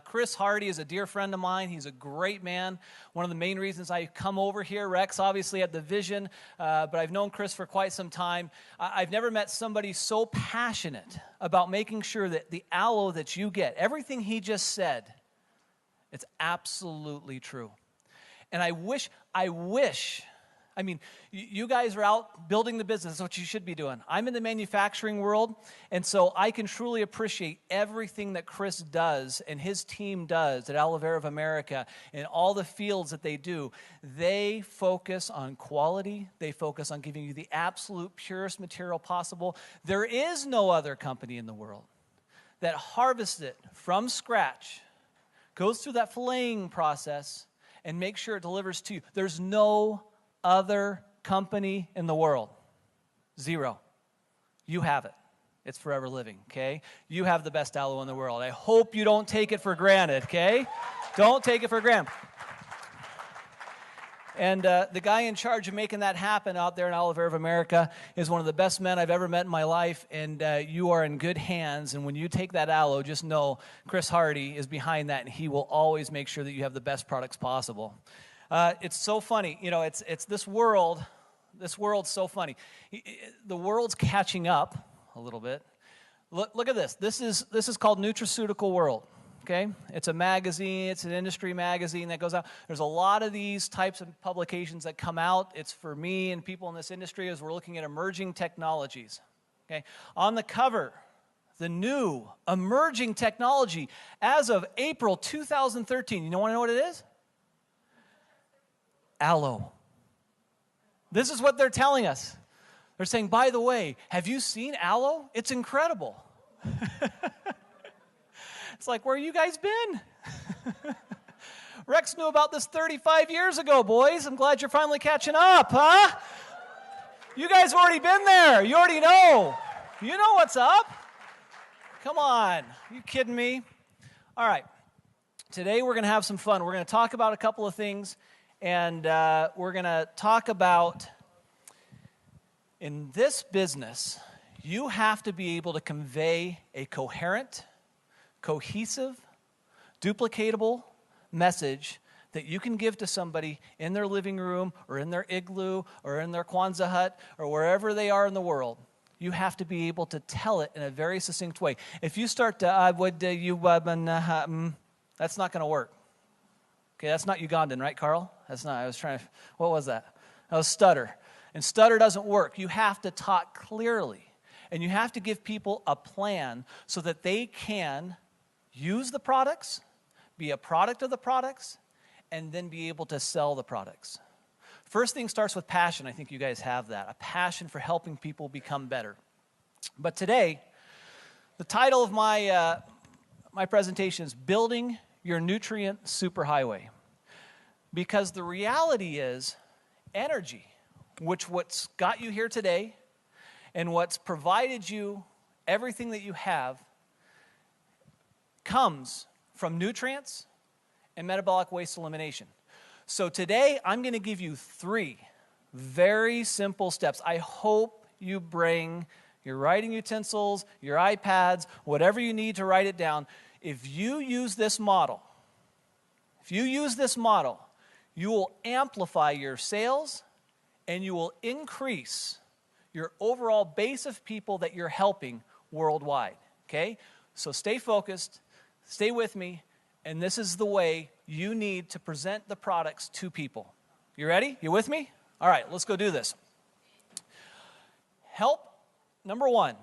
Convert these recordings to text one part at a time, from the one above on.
Chris Hardy is a dear friend of mine. He's a great man. One of the main reasons I come over here, Rex obviously had the vision, but I've known Chris for quite some time. I've never met somebody so passionate about making sure that the aloe that you get, everything he just said, it's absolutely true. And I wish, I mean, you guys are out building the business. That's what you should be doing. I'm in the manufacturing world, and so I can truly appreciate everything that Chris does and his team does at Aloe Vera of America and all the fields that they do. They focus on quality. They focus on giving you the absolute purest material possible. There is no other company in the world that harvests it from scratch, goes through that filleting process, and makes sure it delivers to you. There's no other company in the world. Zero. You have it. It's forever living, okay? You have the best aloe in the world. I hope you don't take it for granted, okay? Don't take it for granted. And the guy in charge of making that happen out there in Aloe Vera of America is one of the best men I've ever met in my life, and you are in good hands. And when you take that aloe, just know Chris Hardy is behind that, and he will always make sure that you have the best products possible. It's so funny, you know, it's this world's so funny. The world's catching up a little bit. Look at this. This is called Nutraceutical World, okay? It's a magazine, it's an industry magazine that goes out. There's a lot of these types of publications that come out. It's for me and people in this industry as we're looking at emerging technologies, okay? On the cover, the new emerging technology as of April 2013. You want to know what it is? Aloe. This is what they're telling us. They're saying, by the way, have you seen aloe? It's incredible. It's like, where have you guys been? Rex knew about this 35 years ago, boys. I'm glad you're finally catching up, huh? You guys have already been there. You already know. You know what's up. Come on. Are you kidding me? All right. Today we're going to have some fun. We're going to talk about a couple of things. And we're going to talk about, in this business, you have to be able to convey a coherent, cohesive, duplicatable message that you can give to somebody in their living room or in their igloo or in their Kwanzaa hut or wherever they are in the world. You have to be able to tell it in a very succinct way. If you start to, that's not going to work. Okay, that's not Ugandan, right, Carl? That's not, I was trying to, what was that? That was stutter. And stutter doesn't work. You have to talk clearly. And you have to give people a plan so that they can use the products, be a product of the products, and then be able to sell the products. First thing starts with passion. I think you guys have that. A passion for helping people become better. But today, the title of my presentation is Building Your Nutrient Superhighway. Because the reality is energy, what's got you here today and what's provided you everything that you have comes from nutrients and metabolic waste elimination. So today I'm going to give you 3 very simple steps. I hope you bring your writing utensils, your iPads, whatever you need to write it down. If you use this model, you will amplify your sales and you will increase your overall base of people that you're helping worldwide, okay? So stay focused, stay with me, and this is the way you need to present the products to people. You ready? You with me? All right, let's go do this. Help, number 1,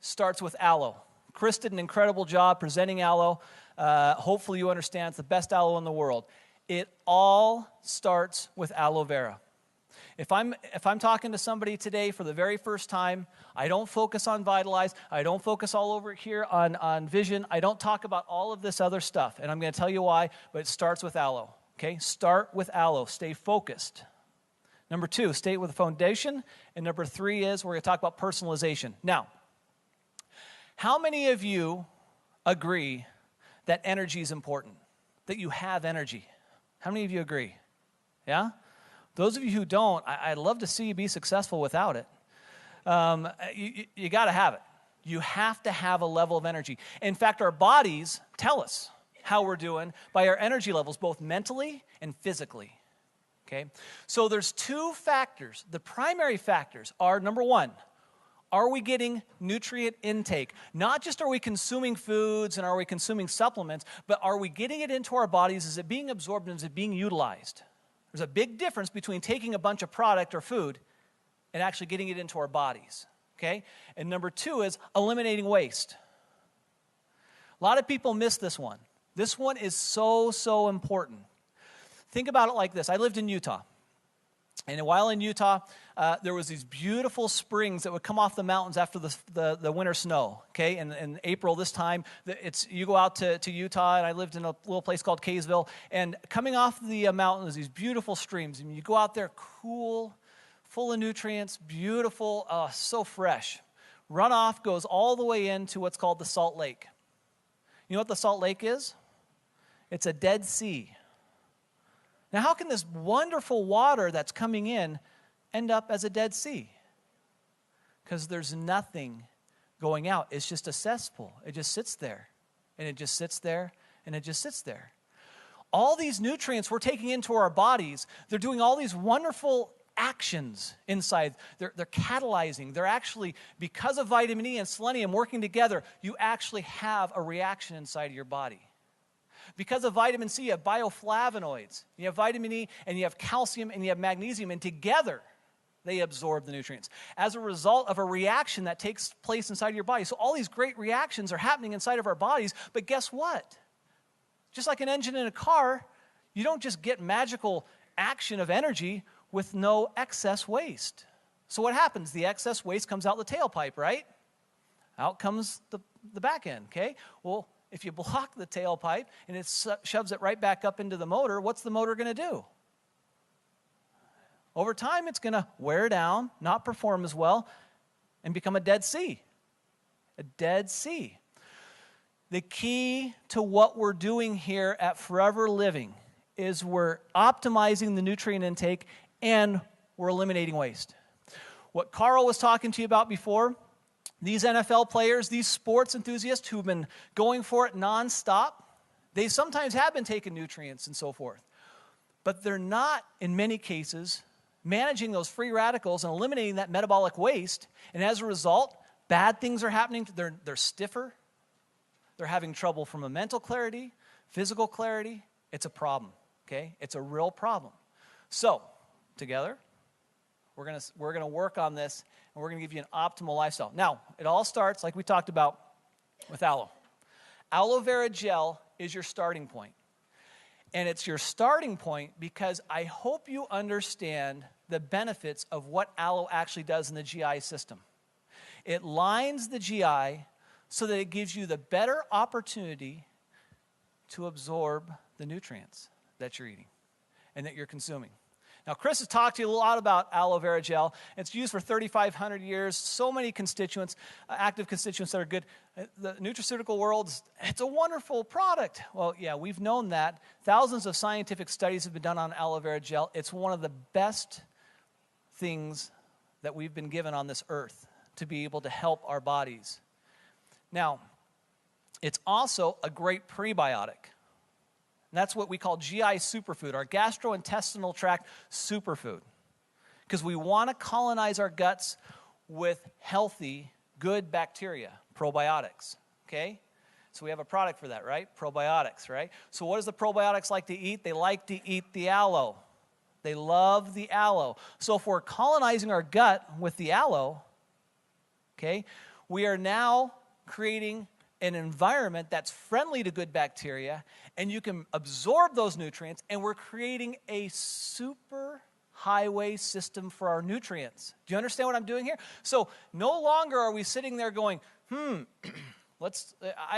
starts with aloe. Chris did an incredible job presenting aloe. Hopefully you understand it's the best aloe in the world. It all starts with aloe vera. If I'm talking to somebody today for the very first time, I don't focus on Vitalize. I don't focus all over here on Vision. I don't talk about all of this other stuff. And I'm going to tell you why, but it starts with aloe. Okay? Start with aloe. Stay focused. Number 2, stay with the foundation. And number 3 is we're going to talk about personalization. Now, how many of you agree that energy is important? That you have energy? How many of you agree? Yeah? Those of you who don't, I'd love to see you be successful without it. You got to have it. You have to have a level of energy. In fact, our bodies tell us. how we're doing by our energy levels, both mentally and physically. Okay? So there's two factors. The primary factors are, number one, are we getting nutrient intake? Not just are we consuming foods and are we consuming supplements, but are we getting it into our bodies? Is it being absorbed and is it being utilized? There's a big difference between taking a bunch of product or food and actually getting it into our bodies. Okay? And number two is eliminating waste. A lot of people miss this one. This one is so important. Think about it like this. I lived in Utah. And while in Utah, there was these beautiful springs that would come off the mountains after the winter snow. Okay, and in April this time, you go out to Utah, and I lived in a little place called Kaysville, and coming off the mountain is these beautiful streams. And you go out there, cool, full of nutrients, beautiful, so fresh. Runoff goes all the way into what's called the Salt Lake. You know what the Salt Lake is? It's a Dead Sea. Now, how can this wonderful water that's coming in end up as a Dead Sea? Because there's nothing going out. It's just a cesspool. It just sits there, and it just sits there, and it just sits there. All these nutrients we're taking into our bodies, they're doing all these wonderful actions inside. They're catalyzing. They're actually, because of vitamin E and selenium working together, you actually have a reaction inside of your body. Because of vitamin C, you have bioflavonoids. You have vitamin E, and you have calcium, and you have magnesium, and together they absorb the nutrients as a result of a reaction that takes place inside of your body. So all these great reactions are happening inside of our bodies, but guess what? Just like an engine in a car, you don't just get magical action of energy with no excess waste. So what happens? The excess waste comes out the tailpipe, right? Out comes the back end, okay? Well, if you block the tailpipe and it shoves it right back up into the motor, what's the motor going to do? Over time, it's going to wear down, not perform as well, and become a Dead Sea. A Dead Sea. The key to what we're doing here at Forever Living is we're optimizing the nutrient intake and we're eliminating waste. What Carl was talking to you about before, these NFL players, these sports enthusiasts who've been going for it nonstop, they sometimes have been taking nutrients and so forth. But they're not, in many cases, managing those free radicals and eliminating that metabolic waste. And as a result, bad things are happening. They're stiffer. They're having trouble from a mental clarity, physical clarity. It's a problem, okay? It's a real problem. So, together, we're gonna work on this, and we're going to give you an optimal lifestyle. Now, it all starts, like we talked about, with aloe. Aloe Vera gel is your starting point. And it's your starting point because I hope you understand the benefits of what aloe actually does in the GI system. It lines the GI so that it gives you the better opportunity to absorb the nutrients that you're eating and that you're consuming. Now, Chris has talked to you a lot about aloe vera gel. It's used for 3,500 years. So many constituents, active constituents that are good. The nutraceutical world, it's a wonderful product. Well, yeah, we've known that. Thousands of scientific studies have been done on aloe vera gel. It's one of the best things that we've been given on this earth to be able to help our bodies. Now, it's also a great prebiotic. And that's what we call GI superfood, our gastrointestinal tract superfood. Because we want to colonize our guts with healthy, good bacteria, probiotics, okay? So we have a product for that, right? Probiotics, right? So what does the probiotics like to eat? They like to eat the aloe. They love the aloe. So if we're colonizing our gut with the aloe, okay, we are now creating an environment that's friendly to good bacteria, and you can absorb those nutrients, and we're creating a super highway system for our nutrients. Do you understand what I'm doing here? So no longer are we sitting there going, I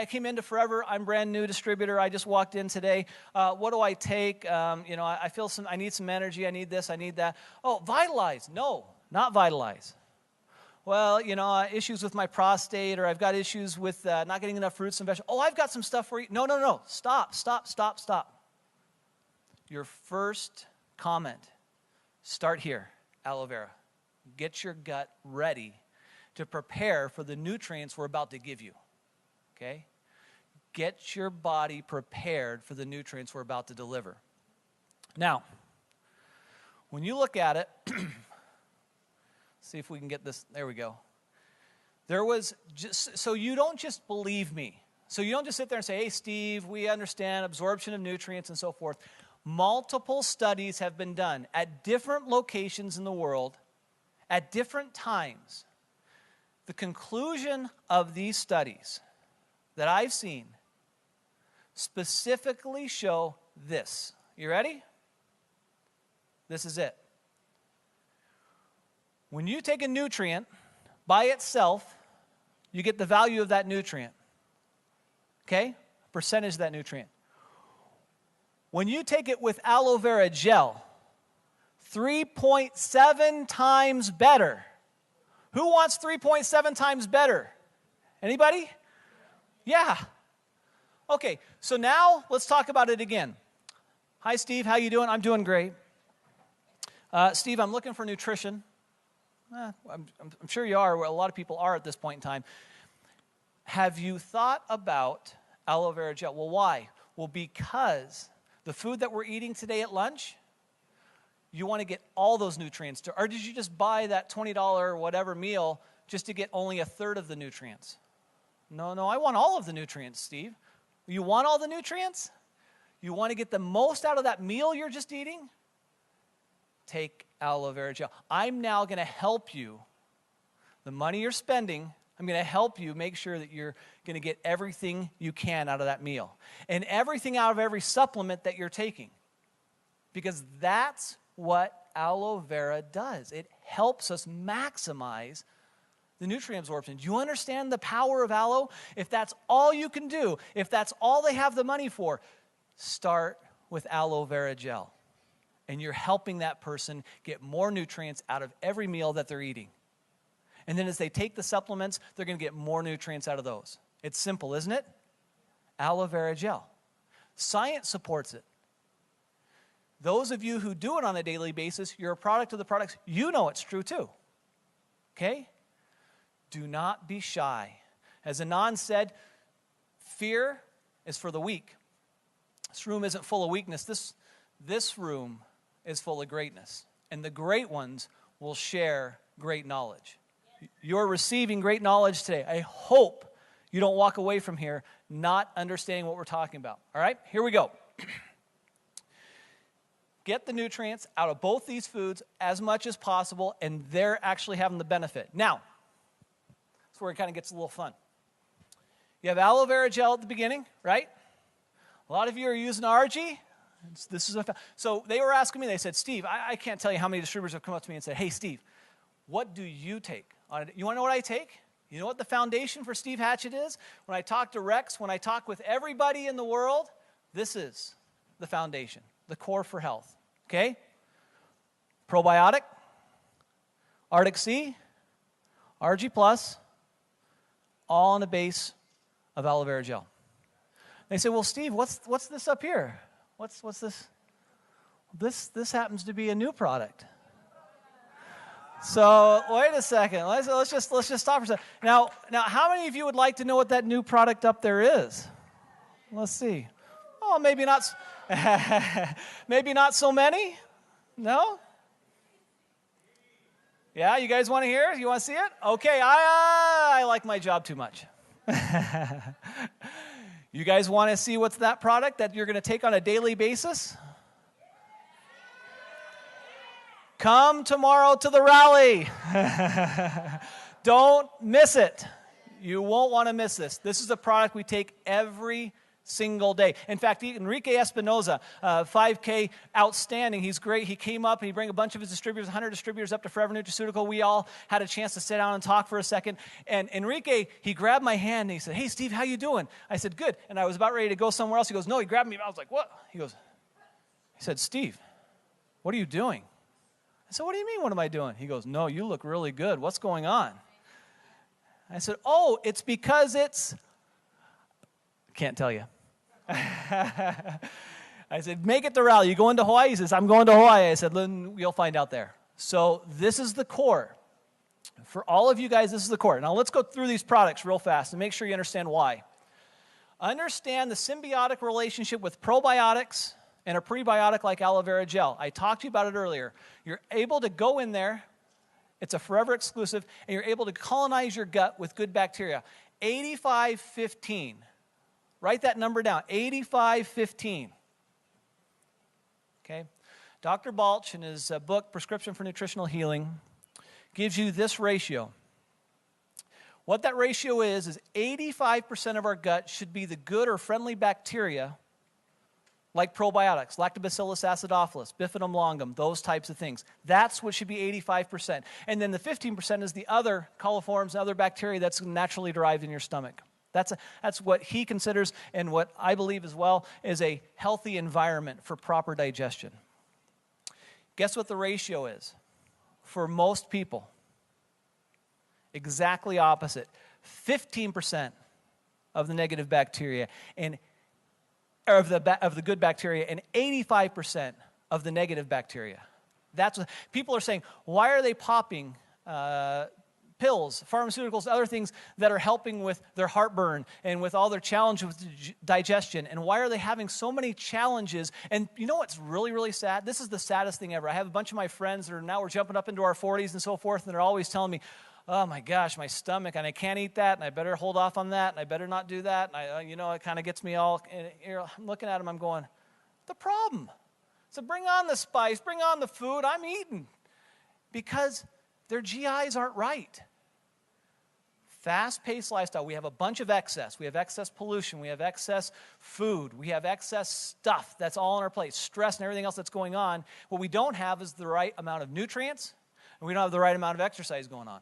came into Forever, I'm brand new distributor, I just walked in today, what do I take? I feel I need some energy, I need this, I need that. Oh, Vitalize. No, not Vitalize. Well, issues with my prostate, or I've got issues with not getting enough fruits and vegetables. Oh, I've got some stuff for you. No. Stop. Your first comment, start here, aloe vera. Get your gut ready to prepare for the nutrients we're about to give you, okay? get your body prepared for the nutrients we're about to deliver. Now, when you look at it, see if we can get this, there we go. There was just, so you don't just believe me. So you don't just sit there and say, hey, Steve, we understand absorption of nutrients and so forth. Multiple studies have been done at different locations in the world at different times. The conclusion of these studies that I've seen specifically show this. You ready? This is it. When you take a nutrient by itself, you get the value of that nutrient. Okay? Percentage of that nutrient. When you take it with aloe vera gel, 3.7 times better. Who wants 3.7 times better? Anybody? Yeah. Okay, so now let's talk about it again. Hi, Steve. How you doing? I'm doing great. Steve, I'm looking for nutrition. I'm sure you are. A lot of people are at this point in time. Have you thought about aloe vera gel? Well, why? Well, because the food that we're eating today at lunch, you want to get all those nutrients. Or did you just buy that $20 whatever meal just to get only a third of the nutrients? No, I want all of the nutrients, Steve. You want all the nutrients? You want to get the most out of that meal you're just eating? Take aloe vera gel. I'm now going to help you. The money you're spending, I'm going to help you make sure that you're going to get everything you can out of that meal. And everything out of every supplement that you're taking. Because that's what aloe vera does. It helps us maximize the nutrient absorption. Do you understand the power of aloe? If that's all you can do, if that's all they have the money for, start with aloe vera gel. And you're helping that person get more nutrients out of every meal that they're eating. And then as they take the supplements, they're going to get more nutrients out of those. It's simple, isn't it? Aloe vera gel. Science supports it. Those of you who do it on a daily basis, you're a product of the products, you know it's true too. Okay? Do not be shy. As Anand said, fear is for the weak. This room isn't full of weakness. This room is full of greatness. And the great ones will share great knowledge. You're receiving great knowledge today. I hope you don't walk away from here not understanding what we're talking about. All right? Here we go. Get the nutrients out of both these foods as much as possible, and they're actually having the benefit. Now, that's where it kind of gets a little fun. You have aloe vera gel at the beginning, right? A lot of you are using RG. So they were asking me, they said, Steve, I can't tell you how many distributors have come up to me and said, hey, Steve, what do you take? You want to know what I take? You know what the foundation for Steve Hatchett is? When I talk to Rex, when I talk with everybody in the world, this is the foundation, the core for health. Okay? Probiotic, Arctic Sea, RG+, all on the base of aloe vera gel. They say, well, Steve, what's this up here? What's this? This happens to be a new product. So wait a second. Let's just stop for a second. Now, how many of you would like to know what that new product up there is? Let's see. Oh, maybe not. Maybe not so many. No. Yeah, you guys want to hear it? You want to see it? Okay, I like my job too much. You guys want to see what's that product that you're going to take on a daily basis? Come tomorrow to the rally. Don't miss it. You won't want to miss this. This is a product we take every single day. In fact, Enrique Espinoza, 5K, outstanding. He's great. He came up and he brought a bunch of his distributors, 100 distributors up to Forever Nutraceutical. We all had a chance to sit down and talk for a second. And Enrique, he grabbed my hand and he said, hey, Steve, how you doing? I said, good. And I was about ready to go somewhere else. He goes, no, he grabbed me. I was like, what? He said, Steve, what are you doing? I said, what do you mean, what am I doing? He goes, no, you look really good. What's going on? I said, oh, it's because it's, can't tell you. I said, make it to rally. You going to Hawaii? He says, I'm going to Hawaii. I said, you'll find out there. So this is the core. For all of you guys, this is the core. Now let's go through these products real fast and make sure you understand why. Understand the symbiotic relationship with probiotics and a prebiotic like aloe vera gel. I talked to you about it earlier. You're able to go in there, it's a forever exclusive, and you're able to colonize your gut with good bacteria. 85-15. Write that number down, 85-15. Okay? Dr. Balch, in his book, Prescription for Nutritional Healing, gives you this ratio. What that ratio is 85% of our gut should be the good or friendly bacteria, like probiotics, Lactobacillus acidophilus, Bifidum longum, those types of things. That's what should be 85%. And then the 15% is the other coliforms and other bacteria that's naturally derived in your stomach. That's what he considers, and what I believe as well, is a healthy environment for proper digestion. Guess what the ratio is for most people? Exactly opposite. 15% of the negative bacteria of the good bacteria, and 85% of the negative bacteria. That's what people are saying. Why are they popping pills, pharmaceuticals, other things that are helping with their heartburn and with all their challenges with digestion? And why are they having so many challenges? And you know what's really, really sad? This is the saddest thing ever. I have a bunch of my friends that are now, we're jumping up into our 40s and so forth, and they're always telling me, oh my gosh, my stomach, and I can't eat that, and I better hold off on that, and I better not do that, and it kind of gets me all, I'm looking at them, I'm going, the problem? So bring on the spice, bring on the food, I'm eating. Because their GIs aren't right. Fast-paced lifestyle, we have a bunch of excess. We have excess pollution, we have excess food, we have excess stuff that's all on our plate, stress and everything else that's going on. What we don't have is the right amount of nutrients, and we don't have the right amount of exercise going on.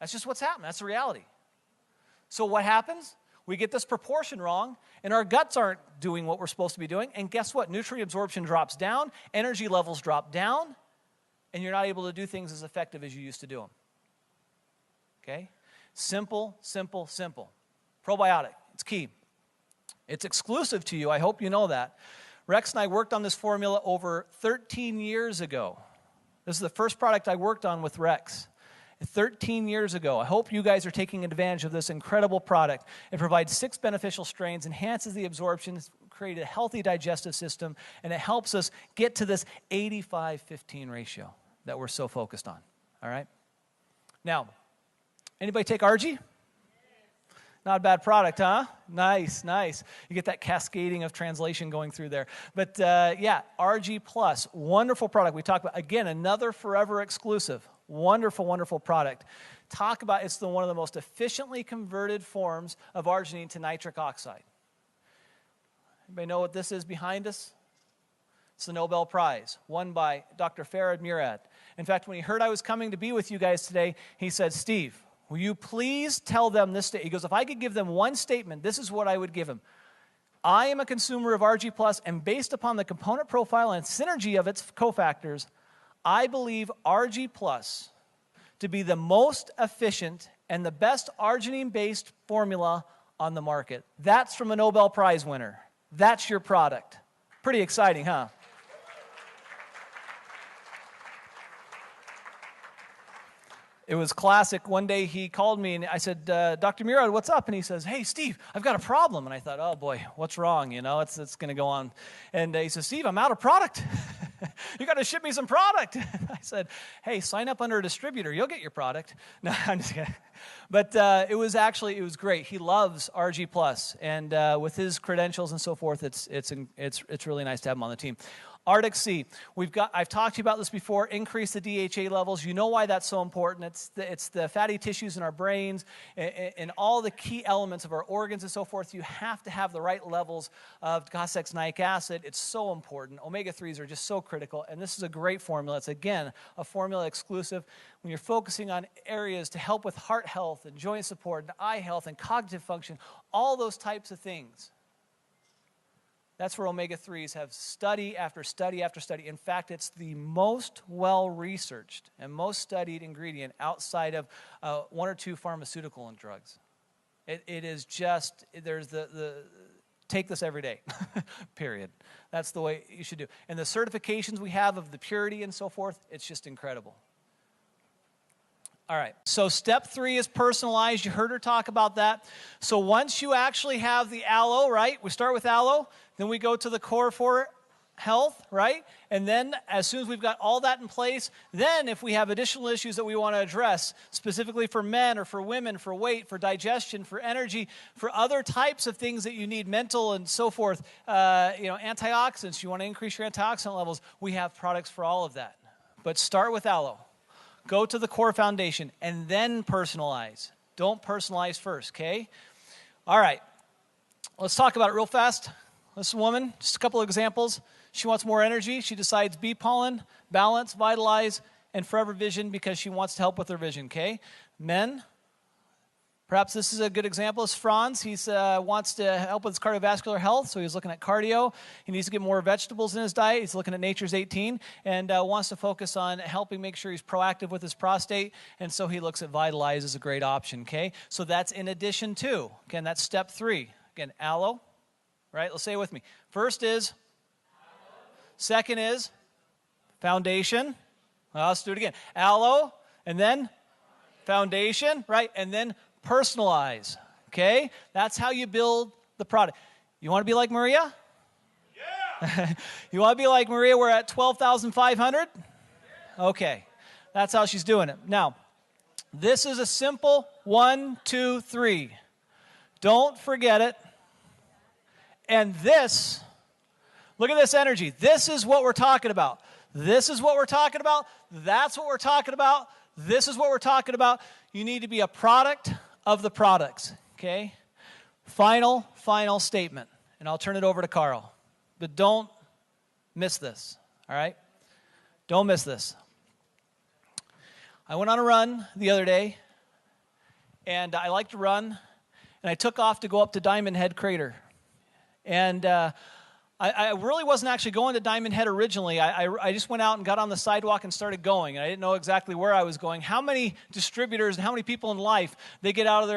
That's just what's happening. That's the reality. So what happens? We get this proportion wrong, and our guts aren't doing what we're supposed to be doing. And guess what? Nutrient absorption drops down, energy levels drop down, and you're not able to do things as effective as you used to do them. Okay? Simple, simple, simple. Probiotic, it's key. It's exclusive to you. I hope you know that. Rex and I worked on this formula over 13 years ago. This is the first product I worked on with Rex. 13 years ago. I hope you guys are taking advantage of this incredible product. It provides 6 beneficial strains, enhances the absorption, creates a healthy digestive system, and it helps us get to this 85-15 ratio that we're so focused on. All right? Now, anybody take RG? Not a bad product, huh? Nice, nice. You get that cascading of translation going through there. But yeah, RG Plus, wonderful product. We talked about, again, another forever exclusive. Wonderful, wonderful product. Talk about, it's one of the most efficiently converted forms of arginine to nitric oxide. Anybody know what this is behind us? It's the Nobel Prize, won by Dr. Farad Murad. In fact, when he heard I was coming to be with you guys today, he said, Steve, will you please tell them this statement? He goes, if I could give them one statement, this is what I would give them. I am a consumer of RG Plus, and based upon the component profile and synergy of its cofactors, I believe RG Plus to be the most efficient and the best arginine-based formula on the market. That's from a Nobel Prize winner. That's your product. Pretty exciting, huh? It was classic. One day he called me and I said, Dr. Murad, what's up? And he says, hey, Steve, I've got a problem. And I thought, oh boy, what's wrong? You know, it's going to go on. And he says, Steve, I'm out of product. You got to ship me some product. I said, hey, sign up under a distributor. You'll get your product. No, I'm just kidding. But it was great. He loves RG Plus, and with his credentials and so forth, it's really nice to have him on the team. Arctic Sea. I've talked to you about this before. Increase the DHA levels. You know why that's so important. It's the fatty tissues in our brains and all the key elements of our organs and so forth. You have to have the right levels of docosahexaenoic acid. It's so important. Omega-3s are just so critical, and this is a great formula. It's, again, a formula exclusive. When you're focusing on areas to help with heart health and joint support and eye health and cognitive function, all those types of things. That's where omega-3s have study after study after study. In fact, it's the most well-researched and most studied ingredient outside of 1 or 2 pharmaceutical and drugs. It is just, there's take this every day, period. That's the way you should do. And the certifications we have of the purity and so forth, it's just incredible. All right, so step 3 is personalized. You heard her talk about that. So once you actually have the aloe, right? We start with aloe, then we go to the core for health, right? And then as soon as we've got all that in place, then if we have additional issues that we want to address, specifically for men or for women, for weight, for digestion, for energy, for other types of things that you need, mental and so forth, antioxidants, you want to increase your antioxidant levels, we have products for all of that. But start with aloe. Go to the core foundation and then personalize. Don't personalize first, okay? All right, let's talk about it real fast. This woman, just a couple of examples. She wants more energy. She decides bee pollen, balance, vitalize, and forever vision because she wants to help with her vision, okay? Men, perhaps this is a good example. Is Franz. He wants to help with his cardiovascular health, so he's looking at cardio. He needs to get more vegetables in his diet. He's looking at Nature's 18 and wants to focus on helping make sure he's proactive with his prostate, and so he looks at Vitalize as a great option, okay? So that's in addition to. Again, that's step 3. Again, aloe, right? Let's say it with me. First is second is foundation. Well, let's do it again. Aloe, and then foundation, right? And then personalize, okay? That's how you build the product. You want to be like Maria? Yeah! You want to be like Maria? We're at 12,500? Okay. That's how she's doing it. Now, this is a simple 1, 2, 3. Don't forget it. And this, look at this energy. This is what we're talking about. This is what we're talking about. That's what we're talking about. This is what we're talking about. You need to be a product of the products, okay? Final statement, and I'll turn it over to Carl. But don't miss this, all right? Don't miss this. I went on a run the other day, and I like to run, and I took off to go up to Diamond Head Crater. And I really wasn't actually going to Diamond Head originally. I just went out and got on the sidewalk and started going. And I didn't know exactly where I was going. How many distributors and how many people in life, they get out of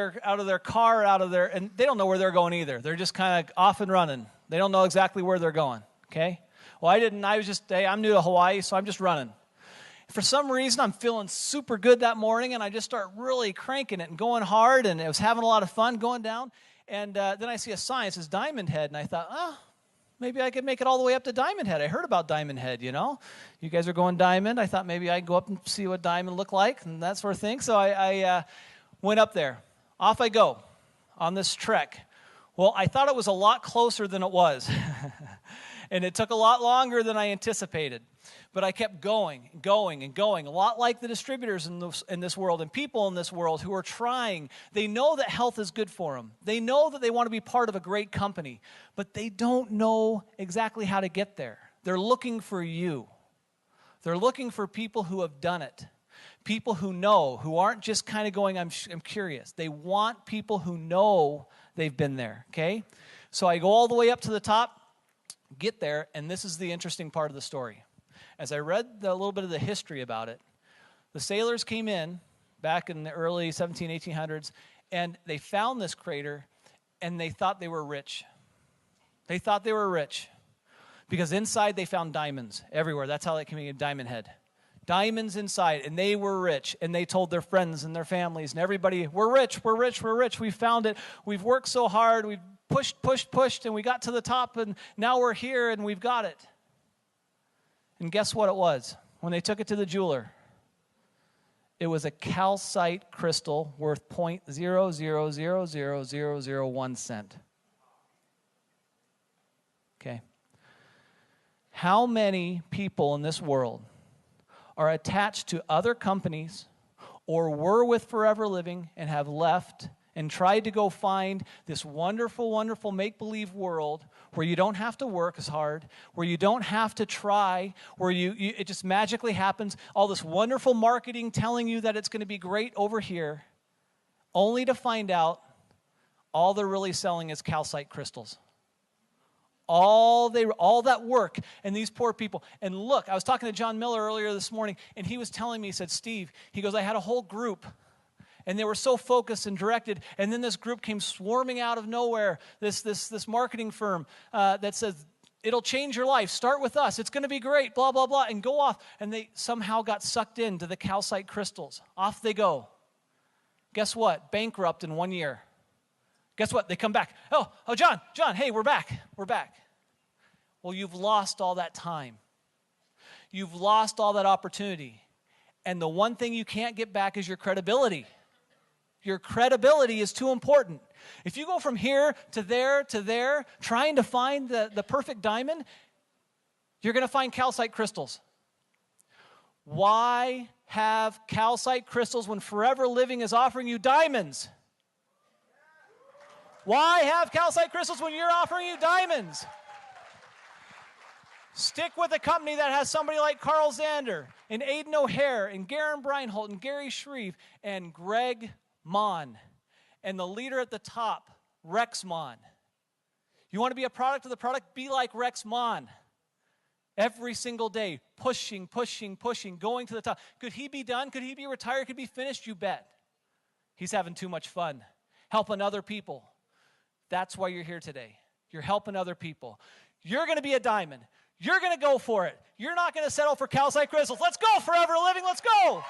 their car, and they don't know where they're going either. They're just kind of off and running. They don't know exactly where they're going, okay? Well, I didn't. I was just, hey, I'm new to Hawaii, so I'm just running. For some reason, I'm feeling super good that morning, and I just start really cranking it and going hard, and I was having a lot of fun going down. And then I see a sign. It says Diamond Head, and I thought, maybe I could make it all the way up to Diamond Head. I heard about Diamond Head, you know. You guys are going Diamond. I thought maybe I'd go up and see what Diamond looked like and that sort of thing. So I went up there. Off I go on this trek. Well, I thought it was a lot closer than it was. And it took a lot longer than I anticipated. But I kept going, a lot like the distributors in this world and people in this world who are trying. They know that health is good for them. They know that they want to be part of a great company, but they don't know exactly how to get there. They're looking for you. They're looking for people who have done it, people who know, who aren't just kind of going, I'm curious. They want people who know they've been there, okay? So I go all the way up to the top, get there, and this is the interesting part of the story. As I read a little bit of the history about it, the sailors came in back in the early 1800s, and they found this crater, and they thought they were rich. They thought they were rich because inside they found diamonds everywhere. That's how they came in Diamond Head. Diamonds inside, and they were rich, and they told their friends and their families and everybody, we're rich, we're rich, we're rich. We found it. We've worked so hard. We've pushed, and we got to the top, and now we're here, and we've got it. And guess what it was? When they took it to the jeweler, it was a calcite crystal worth 0.0000001 cent. Okay. How many people in this world are attached to other companies or were with Forever Living and have left and tried to go find this wonderful, wonderful make-believe world where you don't have to work as hard, where you don't have to try, where it just magically happens, all this wonderful marketing telling you that it's going to be great over here, only to find out all they're really selling is calcite crystals. All that work, and these poor people. And look, I was talking to John Miller earlier this morning, and he was telling me, he said, Steve, he goes, I had a whole group, and they were so focused and directed, and then this group came swarming out of nowhere, this marketing firm that says, It'll change your life. Start with us. It's going to be great, blah, blah, blah, and go off. And they somehow got sucked into the calcite crystals. Off they go. Guess what? Bankrupt in 1 year. Guess what? They come back. Oh, John, hey, we're back. We're back. Well, you've lost all that time. You've lost all that opportunity. And the one thing you can't get back is your credibility. Your credibility is too important. If you go from here to there, trying to find the perfect diamond, you're going to find calcite crystals. Why have calcite crystals when Forever Living is offering you diamonds? Why have calcite crystals when you're offering you diamonds? Stick with a company that has somebody like Carl Zander and Aidan O'Hare and Garen Breinholt and Gary Shreve and Greg Mon and the leader at the top, Rex Mon. You want to be a product of the product? Be like Rex Mon. Every single day, pushing, going to the top. Could he be done? Could he be retired? Could he be finished? You bet. He's having too much fun, helping other people. That's why you're here today. You're helping other people. You're going to be a diamond. You're going to go for it. You're not going to settle for calcite crystals. Let's go, Forever Living. Let's go.